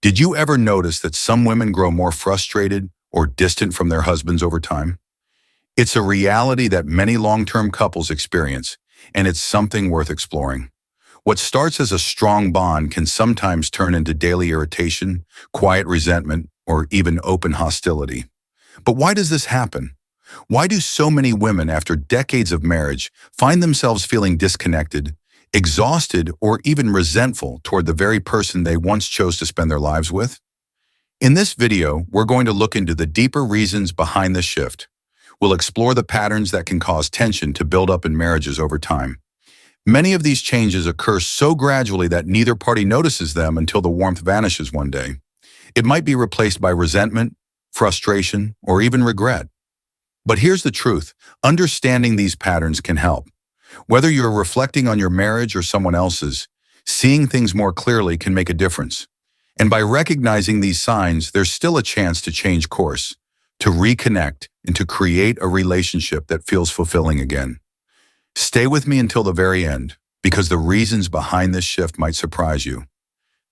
Did you ever notice that some women grow more frustrated or distant from their husbands over time? It's a reality that many long-term couples experience, and it's something worth exploring. What starts as a strong bond can sometimes turn into daily irritation, quiet resentment, or even open hostility. But why does this happen? Why do so many women, after decades of marriage, find themselves feeling disconnected, exhausted, or even resentful toward the very person they once chose to spend their lives with? In this video, we're going to look into the deeper reasons behind this shift. We'll explore the patterns that can cause tension to build up in marriages over time. Many of these changes occur so gradually that neither party notices them until the warmth vanishes one day. It might be replaced by resentment, frustration, or even regret. But here's the truth: understanding these patterns can help. Whether you're reflecting on your marriage or someone else's, seeing things more clearly can make a difference. And by recognizing these signs, there's still a chance to change course, to reconnect, and to create a relationship that feels fulfilling again. Stay with me until the very end, because the reasons behind this shift might surprise you.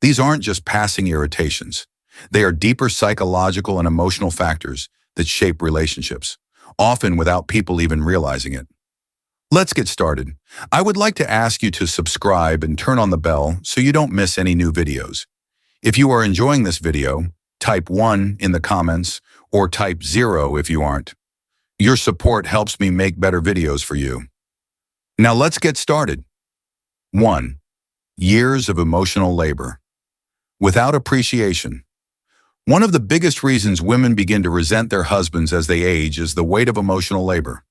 These aren't just passing irritations. They are deeper psychological and emotional factors that shape relationships, often without people even realizing it. Let's get started. I would like to ask you to subscribe and turn on the bell so you don't miss any new videos. If you are enjoying this video, type 1 in the comments or type 0 if you aren't. Your support helps me make better videos for you. Now let's get started. 1. Years of emotional labor. Without appreciation. One of the biggest reasons women begin to resent their husbands as they age is the weight of emotional labor.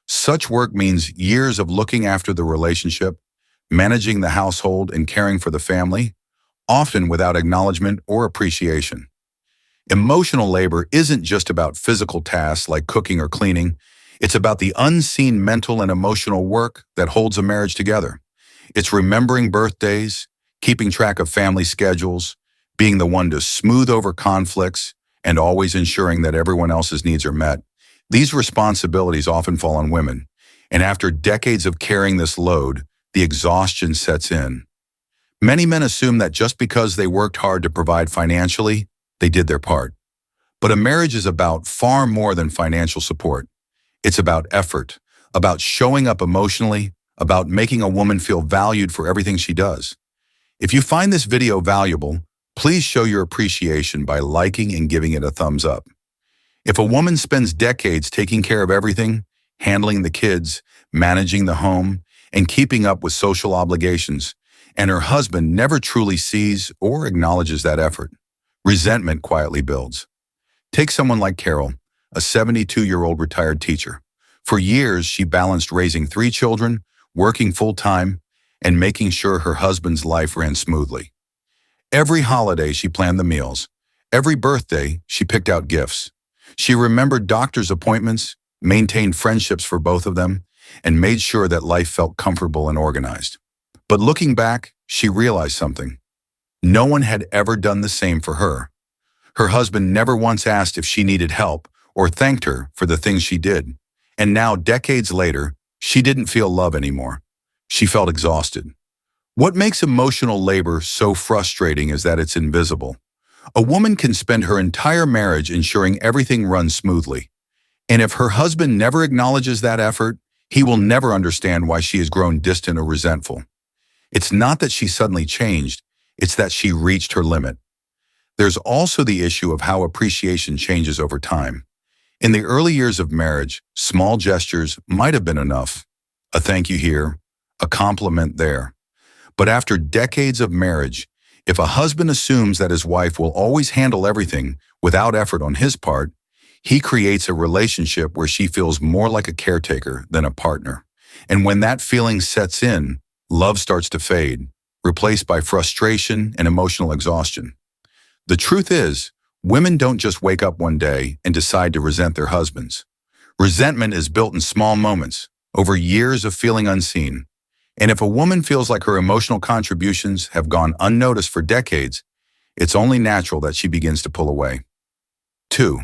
Such work means years of looking after the relationship, managing the household, and caring for the family, often without acknowledgement or appreciation. Emotional labor isn't just about physical tasks like cooking or cleaning. It's about the unseen mental and emotional work that holds a marriage together. It's remembering birthdays, keeping track of family schedules, being the one to smooth over conflicts, and always ensuring that everyone else's needs are met. These responsibilities often fall on women, and after decades of carrying this load, the exhaustion sets in. Many men assume that just because they worked hard to provide financially, they did their part. But a marriage is about far more than financial support. It's about effort, about showing up emotionally, about making a woman feel valued for everything she does. If you find this video valuable, please show your appreciation by liking and giving it a thumbs up. If a woman spends decades taking care of everything, handling the kids, managing the home, and keeping up with social obligations, and her husband never truly sees or acknowledges that effort, resentment quietly builds. Take someone like Carol, a 72-year-old retired teacher. For years, she balanced raising 3 children, working full-time, and making sure her husband's life ran smoothly. Every holiday, she planned the meals. Every birthday, she picked out gifts. She remembered doctor's appointments, maintained friendships for both of them, and made sure that life felt comfortable and organized. But looking back, she realized something. No one had ever done the same for her. Her husband never once asked if she needed help or thanked her for the things she did. And now, decades later, she didn't feel love anymore. She felt exhausted. What makes emotional labor so frustrating is that it's invisible. A woman can spend her entire marriage ensuring everything runs smoothly. And if her husband never acknowledges that effort, he will never understand why she has grown distant or resentful. It's not that she suddenly changed, it's that she reached her limit. There's also the issue of how appreciation changes over time. In the early years of marriage, small gestures might have been enough. A thank you here, a compliment there. But after decades of marriage, if a husband assumes that his wife will always handle everything without effort on his part, he creates a relationship where she feels more like a caretaker than a partner. And when that feeling sets in, love starts to fade, replaced by frustration and emotional exhaustion. The truth is, women don't just wake up one day and decide to resent their husbands. Resentment is built in small moments, over years of feeling unseen. And if a woman feels like her emotional contributions have gone unnoticed for decades, it's only natural that she begins to pull away. 2.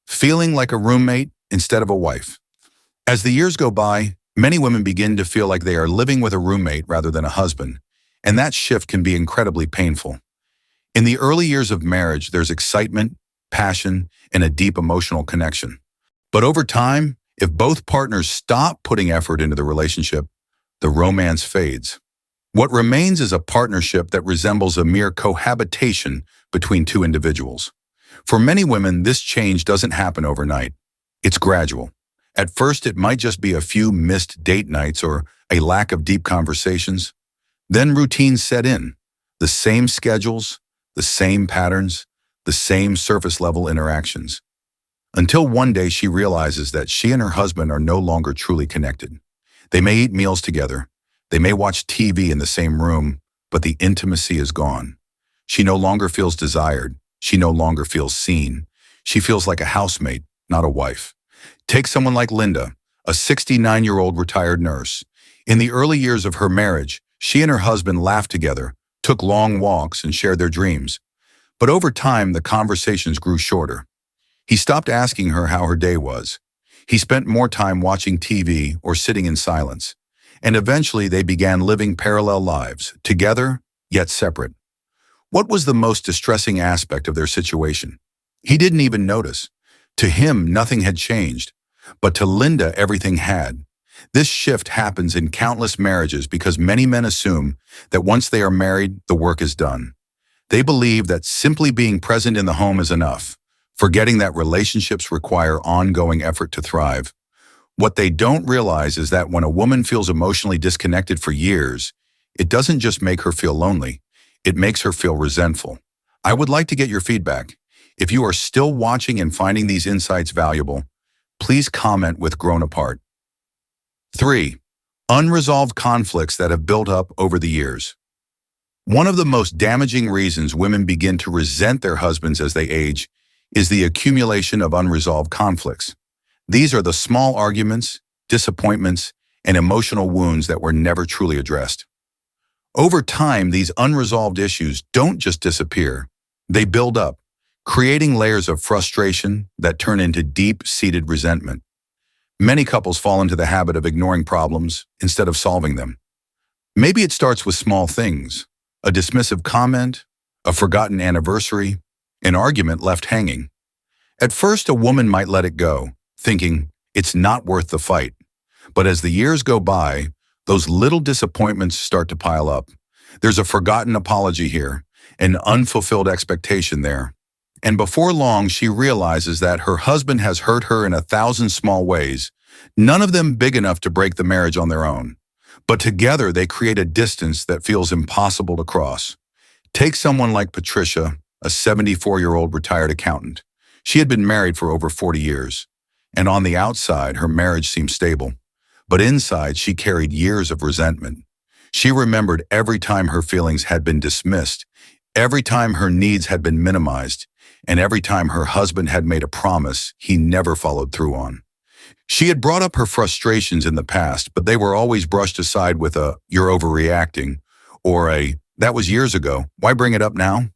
Feeling like a roommate instead of a wife. As the years go by, many women begin to feel like they are living with a roommate rather than a husband, and that shift can be incredibly painful. In the early years of marriage, there's excitement, passion, and a deep emotional connection. But over time, if both partners stop putting effort into the relationship, the romance fades. What remains is a partnership that resembles a mere cohabitation between two individuals. For many women, this change doesn't happen overnight. It's gradual. At first, it might just be a few missed date nights or a lack of deep conversations. Then routines set in. The same schedules, the same patterns, the same surface-level interactions. Until one day she realizes that she and her husband are no longer truly connected. They may eat meals together. They may watch TV in the same room, but the intimacy is gone. She no longer feels desired. She no longer feels seen. She feels like a housemate, not a wife. Take someone like Linda, a 69-year-old retired nurse. In the early years of her marriage, she and her husband laughed together, took long walks, and shared their dreams. But over time, the conversations grew shorter. He stopped asking her how her day was. He spent more time watching TV or sitting in silence. And eventually they began living parallel lives, together, yet separate. What was the most distressing aspect of their situation? He didn't even notice. To him, nothing had changed. But to Linda, everything had. This shift happens in countless marriages because many men assume that once they are married, the work is done. They believe that simply being present in the home is enough, forgetting that relationships require ongoing effort to thrive. What they don't realize is that when a woman feels emotionally disconnected for years, it doesn't just make her feel lonely, it makes her feel resentful. I would like to get your feedback. If you are still watching and finding these insights valuable, please comment with "grown apart." 3. Unresolved conflicts that have built up over the years. One of the most damaging reasons women begin to resent their husbands as they age is the accumulation of unresolved conflicts. These are the small arguments, disappointments, and emotional wounds that were never truly addressed. Over time, these unresolved issues don't just disappear. They build up, creating layers of frustration that turn into deep-seated resentment. Many couples fall into the habit of ignoring problems instead of solving them. Maybe it starts with small things: a dismissive comment, a forgotten anniversary, an argument left hanging. At first, a woman might let it go, thinking it's not worth the fight. But as the years go by, those little disappointments start to pile up. There's a forgotten apology here, an unfulfilled expectation there. And before long, she realizes that her husband has hurt her in 1,000 small ways, none of them big enough to break the marriage on their own. But together, they create a distance that feels impossible to cross. Take someone like Patricia, a 74-year-old retired accountant. She had been married for over 40 years. And on the outside, her marriage seemed stable. But inside, she carried years of resentment. She remembered every time her feelings had been dismissed, every time her needs had been minimized, and every time her husband had made a promise he never followed through on. She had brought up her frustrations in the past, but they were always brushed aside with a "you're overreacting" or a "that was years ago, why bring it up now?"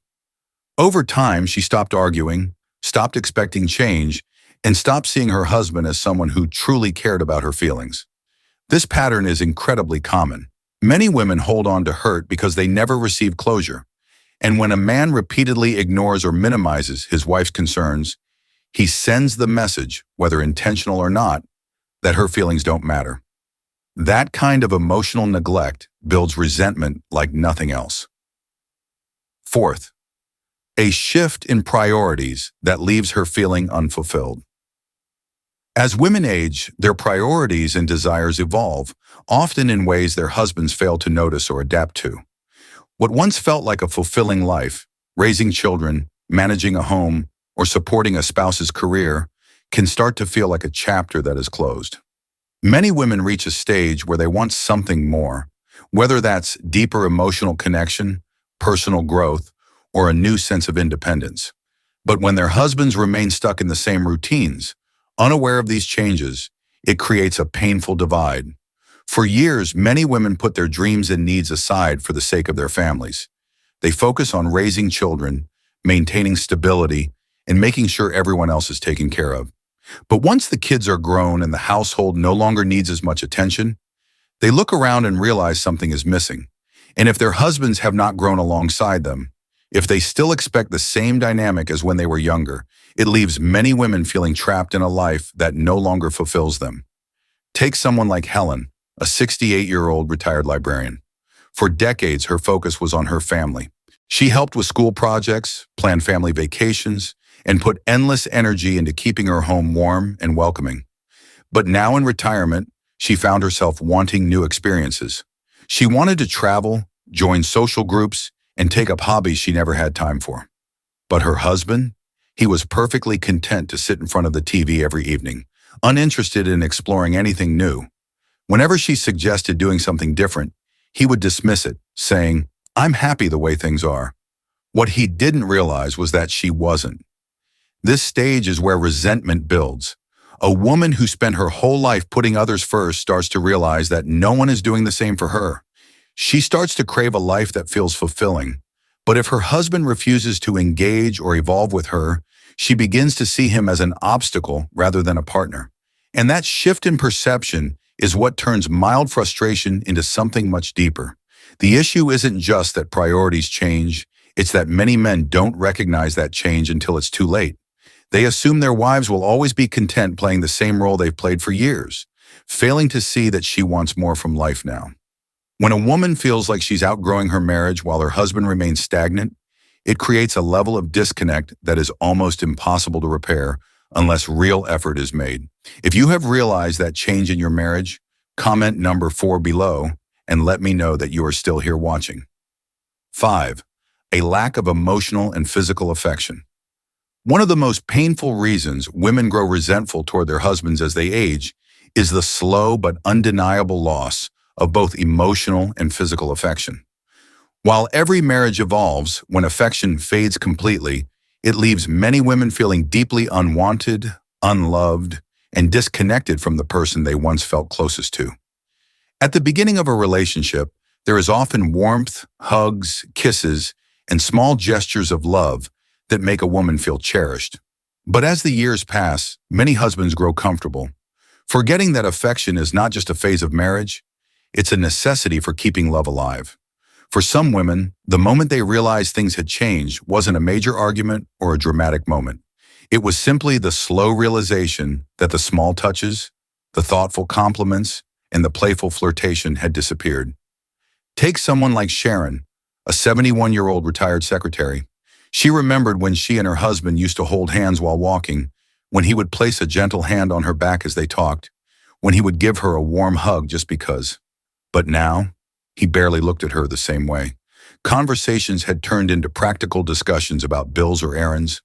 Over time, she stopped arguing, stopped expecting change, and stopped seeing her husband as someone who truly cared about her feelings. This pattern is incredibly common. Many women hold on to hurt because they never receive closure. And when a man repeatedly ignores or minimizes his wife's concerns, he sends the message, whether intentional or not, that her feelings don't matter. That kind of emotional neglect builds resentment like nothing else. 4th, a shift in priorities that leaves her feeling unfulfilled. As women age, their priorities and desires evolve, often in ways their husbands fail to notice or adapt to. What once felt like a fulfilling life, raising children, managing a home, or supporting a spouse's career, can start to feel like a chapter that is closed. Many women reach a stage where they want something more, whether that's deeper emotional connection, personal growth, or a new sense of independence. But when their husbands remain stuck in the same routines, unaware of these changes, it creates a painful divide. For years, many women put their dreams and needs aside for the sake of their families. They focus on raising children, maintaining stability, and making sure everyone else is taken care of. But once the kids are grown and the household no longer needs as much attention, they look around and realize something is missing. And if their husbands have not grown alongside them, If they still expect the same dynamic as when they were younger, it leaves many women feeling trapped in a life that no longer fulfills them. Take someone like Helen, a 68-year-old retired librarian. For decades, her focus was on her family. She helped with school projects, planned family vacations, and put endless energy into keeping her home warm and welcoming. But now in retirement, she found herself wanting new experiences. She wanted to travel, join social groups, and take up hobbies she never had time for. But her husband? He was perfectly content to sit in front of the TV every evening, uninterested in exploring anything new. Whenever she suggested doing something different, he would dismiss it, saying, "I'm happy the way things are." What he didn't realize was that she wasn't. This stage is where resentment builds. A woman who spent her whole life putting others first starts to realize that no one is doing the same for her. She starts to crave a life that feels fulfilling. But if her husband refuses to engage or evolve with her, she begins to see him as an obstacle rather than a partner. And that shift in perception is what turns mild frustration into something much deeper. The issue isn't just that priorities change, it's that many men don't recognize that change until it's too late. They assume their wives will always be content playing the same role they've played for years, failing to see that she wants more from life now. When a woman feels like she's outgrowing her marriage while her husband remains stagnant, it creates a level of disconnect that is almost impossible to repair unless real effort is made. If you have realized that change in your marriage, comment number 4 below and let me know that you are still here watching. 5. A lack of emotional and physical affection. One of the most painful reasons women grow resentful toward their husbands as they age is the slow but undeniable loss of both emotional and physical affection. While every marriage evolves, when affection fades completely, it leaves many women feeling deeply unwanted, unloved, and disconnected from the person they once felt closest to. At the beginning of a relationship, there is often warmth, hugs, kisses, and small gestures of love that make a woman feel cherished. But as the years pass, many husbands grow comfortable, forgetting that affection is not just a phase of marriage, it's a necessity for keeping love alive. For some women, the moment they realized things had changed wasn't a major argument or a dramatic moment. It was simply the slow realization that the small touches, the thoughtful compliments, and the playful flirtation had disappeared. Take someone like Sharon, a 71-year-old retired secretary. She remembered when she and her husband used to hold hands while walking, when he would place a gentle hand on her back as they talked, when he would give her a warm hug just because. But now, he barely looked at her the same way. Conversations had turned into practical discussions about bills or errands.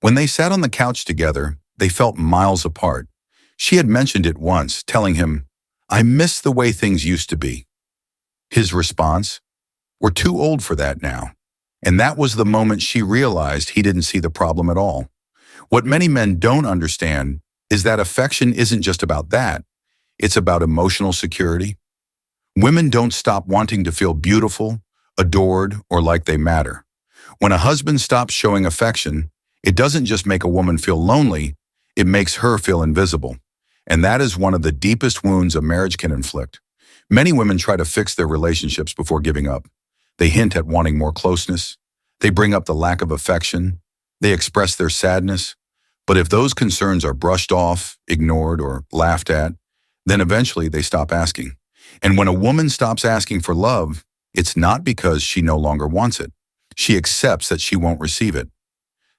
When they sat on the couch together, they felt miles apart. She had mentioned it once, telling him, "I miss the way things used to be." His response, "We're too old for that now." And that was the moment she realized he didn't see the problem at all. What many men don't understand is that affection isn't just about that. It's about emotional security. Women don't stop wanting to feel beautiful, adored, or like they matter. When a husband stops showing affection, it doesn't just make a woman feel lonely, it makes her feel invisible. And that is one of the deepest wounds a marriage can inflict. Many women try to fix their relationships before giving up. They hint at wanting more closeness. They bring up the lack of affection. They express their sadness. But if those concerns are brushed off, ignored, or laughed at, then eventually they stop asking. And when a woman stops asking for love, it's not because she no longer wants it. She accepts that she won't receive it.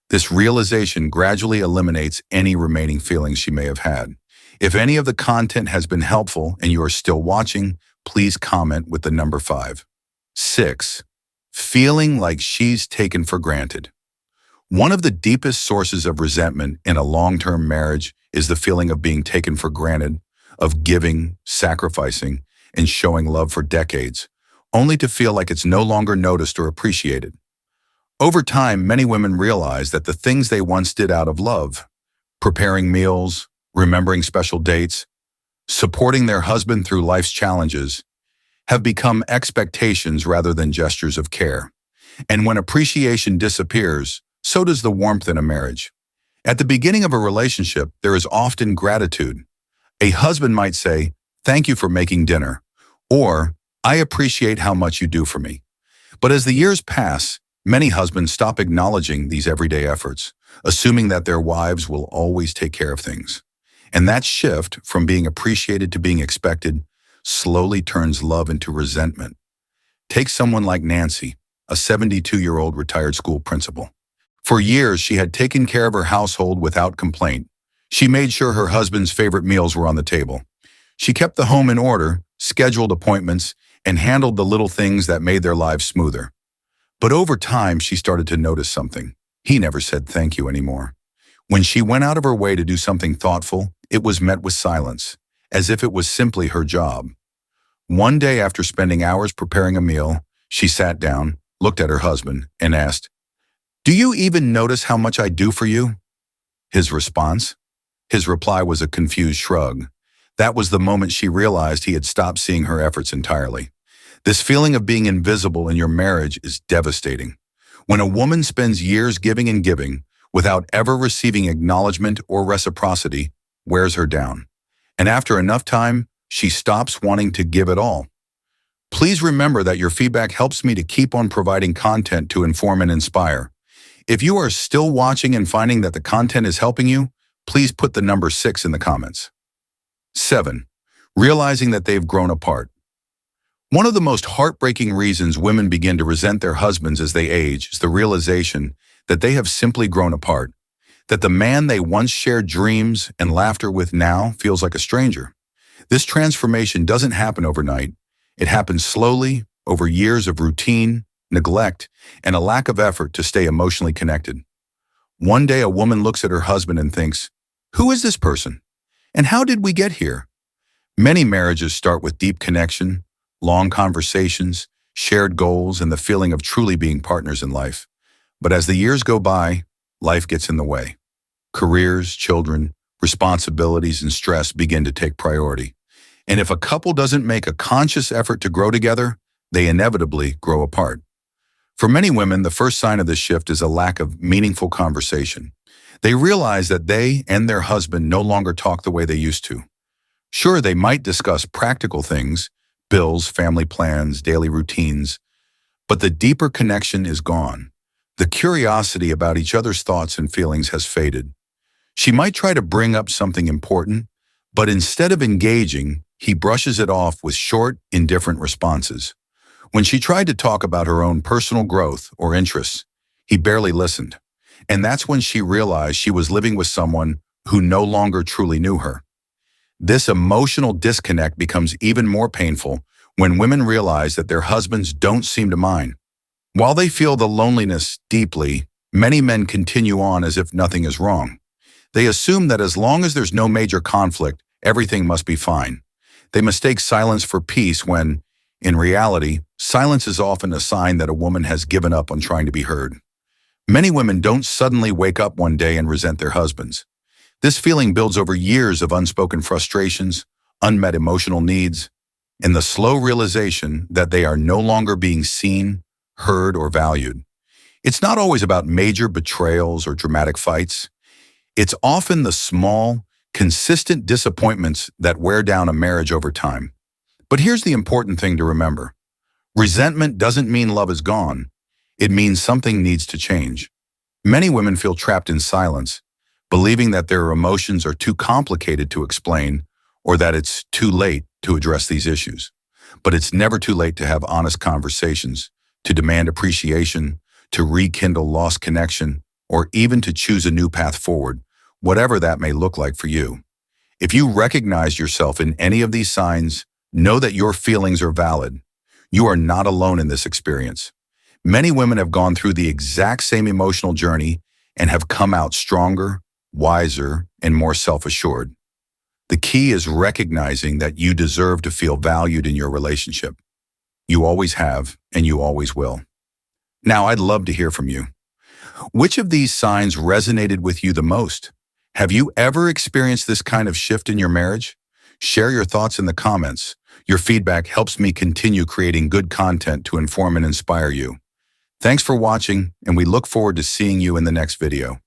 This realization gradually eliminates any remaining feelings she may have had. If any of the content has been helpful and you are still watching, please comment with the number 5. 6. Feeling like she's taken for granted. One of the deepest sources of resentment in a long-term marriage is the feeling of being taken for granted, of giving, sacrificing, and showing love for decades, only to feel like it's no longer noticed or appreciated. Over time, many women realize that the things they once did out of love, preparing meals, remembering special dates, supporting their husband through life's challenges, have become expectations rather than gestures of care. And when appreciation disappears, so does the warmth in a marriage. At the beginning of a relationship, there is often gratitude. A husband might say, "Thank you for making dinner," or "I appreciate how much you do for me." But as the years pass, Many husbands stop acknowledging these everyday efforts, assuming that their wives will always take care of things. And that shift from being appreciated to being expected slowly turns love into resentment. Take someone like Nancy, a 72-year-old retired school principal. For years, she had taken care of her household without complaint. She made sure her husband's favorite meals were on the table. She kept the home in order, scheduled appointments, and handled the little things that made their lives smoother. But over time, she started to notice something. He never said thank you anymore. When she went out of her way to do something thoughtful, it was met with silence, as if it was simply her job. One day after spending hours preparing a meal, she sat down, looked at her husband, and asked, "Do you even notice how much I do for you?" His response? His reply was a confused shrug. That was the moment she realized he had stopped seeing her efforts entirely. This feeling of being invisible in your marriage is devastating. When a woman spends years giving and giving without ever receiving acknowledgement or reciprocity, wears her down. And after enough time, she stops wanting to give at all. Please remember that your feedback helps me to keep on providing content to inform and inspire. If you are still watching and finding that the content is helping you, please put the number 6 in the comments. 7. Realizing that they've grown apart. One of the most heartbreaking reasons women begin to resent their husbands as they age is the realization that they have simply grown apart, that the man they once shared dreams and laughter with now feels like a stranger. This transformation doesn't happen overnight. It happens slowly, over years of routine, neglect, and a lack of effort to stay emotionally connected. One day a woman looks at her husband and thinks, "Who is this person? And how did we get here?" Many marriages start with deep connection, long conversations, shared goals, and the feeling of truly being partners in life. But as the years go by, life gets in the way. Careers, children, responsibilities, and stress begin to take priority. And if a couple doesn't make a conscious effort to grow together, they inevitably grow apart. For many women, the first sign of this shift is a lack of meaningful conversation. They realize that they and their husband no longer talk the way they used to. Sure, they might discuss practical things, bills, family plans, daily routines, but the deeper connection is gone. The curiosity about each other's thoughts and feelings has faded. She might try to bring up something important, but instead of engaging, he brushes it off with short, indifferent responses. When she tried to talk about her own personal growth or interests, he barely listened. And that's when she realized she was living with someone who no longer truly knew her. This emotional disconnect becomes even more painful when women realize that their husbands don't seem to mind. While they feel the loneliness deeply, many men continue on as if nothing is wrong. They assume that as long as there's no major conflict, everything must be fine. They mistake silence for peace when, in reality, silence is often a sign that a woman has given up on trying to be heard. Many women don't suddenly wake up one day and resent their husbands. This feeling builds over years of unspoken frustrations, unmet emotional needs, and the slow realization that they are no longer being seen, heard, or valued. It's not always about major betrayals or dramatic fights. It's often the small, consistent disappointments that wear down a marriage over time. But here's the important thing to remember. Resentment doesn't mean love is gone. It means something needs to change. Many women feel trapped in silence, believing that their emotions are too complicated to explain or that it's too late to address these issues. But it's never too late to have honest conversations, to demand appreciation, to rekindle lost connection, or even to choose a new path forward, whatever that may look like for you. If you recognize yourself in any of these signs, know that your feelings are valid. You are not alone in this experience. Many women have gone through the exact same emotional journey and have come out stronger, wiser, and more self-assured. The key is recognizing that you deserve to feel valued in your relationship. You always have, and you always will. Now, I'd love to hear from you. Which of these signs resonated with you the most? Have you ever experienced this kind of shift in your marriage? Share your thoughts in the comments. Your feedback helps me continue creating good content to inform and inspire you. Thanks for watching, and we look forward to seeing you in the next video.